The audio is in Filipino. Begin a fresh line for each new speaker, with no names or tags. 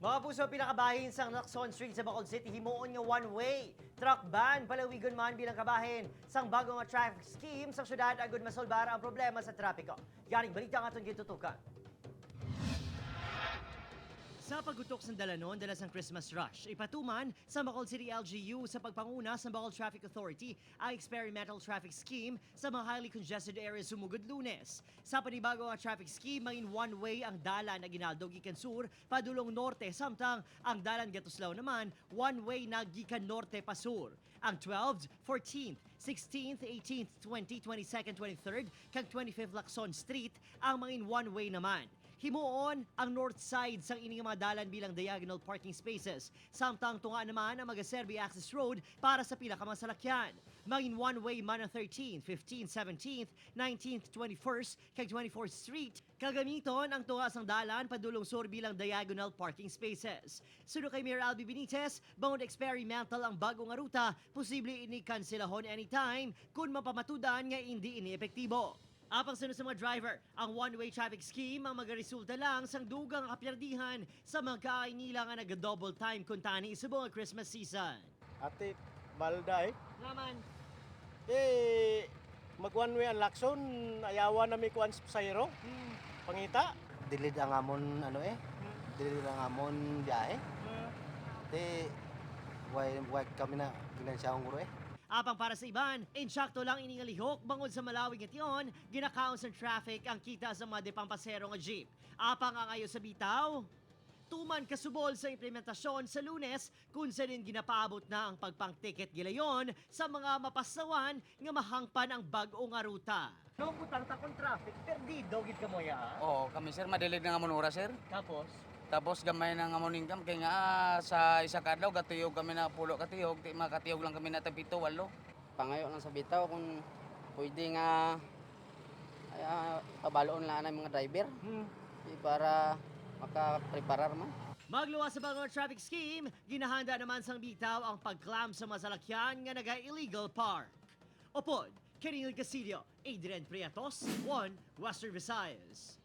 Mga puso, pinakabahin sa Lacson Street sa Bacolod City, himuon nga one-way. Truck ban, palawigon man bilang kabahin. Sang bago nga traffic scheme sa syudad, agad masolbar ang problema sa trapiko. Yaring balita nga itong gitutukan. Sa paggutok sa Dalanon, dala sang Christmas rush, ipatuman sa Bacolod City LGU sa pagpanguna sa Bacolod Traffic Authority ang experimental traffic scheme sa mga highly congested areas sumugod Lunes. Sa panibago ang traffic scheme, mangin one-way ang Dalan na ginaldog gikan sur padulong norte, samtang ang Dalan Gatuslaw naman one-way na gikan norte pa sur. Ang 12th, 14th, 16th, 18th, 20th, 22nd, 23rd, kag 25th Lacson Street ang mangin one-way naman. Himuon ang north side sang ining mga dalan bilang diagonal parking spaces. Samtang tunga naman ang magaserbi access road para sa pila ka mga salakyan. Mangin one-way man ang 13th, 15th, 17th, 19th, 21st, kag 24th Street. Kagamiton ang tunga sang dalan padulong sur bilang diagonal parking spaces. Sunod kay Mayor Albi Benitez, bangod experimental ang bagong nga ruta, posible ini kanselahon anytime kung mapamatudan nga hindi ini epektibo. Apang sunod sa mga driver, ang one-way traffic scheme ang magaresulta lang sang dugang kapyardihan sa mga kainila nga nag-double time kung tani isubong ang Christmas season.
Ate, balda
Naman,
mag-one way ang Lacson, ayawa na may kuwan sa sayro. Pangita.
Dilid ang amon dilid ang amon biyahe. Wag kami na ginansyahong guro
apang para sa iban, insakto lang iningalihok bangod sa malawig nga tiyon, ginakaon sa traffic ang kita sa mga depampasero nga jeep. Apang ang ayo sa bitaw, tuman kasubol sa implementasyon sa Lunes kung sa din ginapaabot na ang pagpang-ticket gilayon sa mga mapasawan nga mahangpan ang bag-o nga ruta.
No, butang takon traffic, perdido gid ka mo ya.
Oo, kami sir, madilig na nga monura sir.
Tapos,
Gamay na nga moningkam, kaya nga sa isa kadlaw, katiyog kami na pulo katiyog, makatiyog lang kami na tapito, walo.
Pangayo lang sa bitaw kung pwede nga pabaloon lang ang mga driver para makapreparar man.
magluwas sa bagong traffic scheme, ginahanda naman sang bitaw ang pagklam sa masalakyan nga naga-illegal park. Opod, Kenil Casillo, Adrian Priatos, 1 Western Visayas.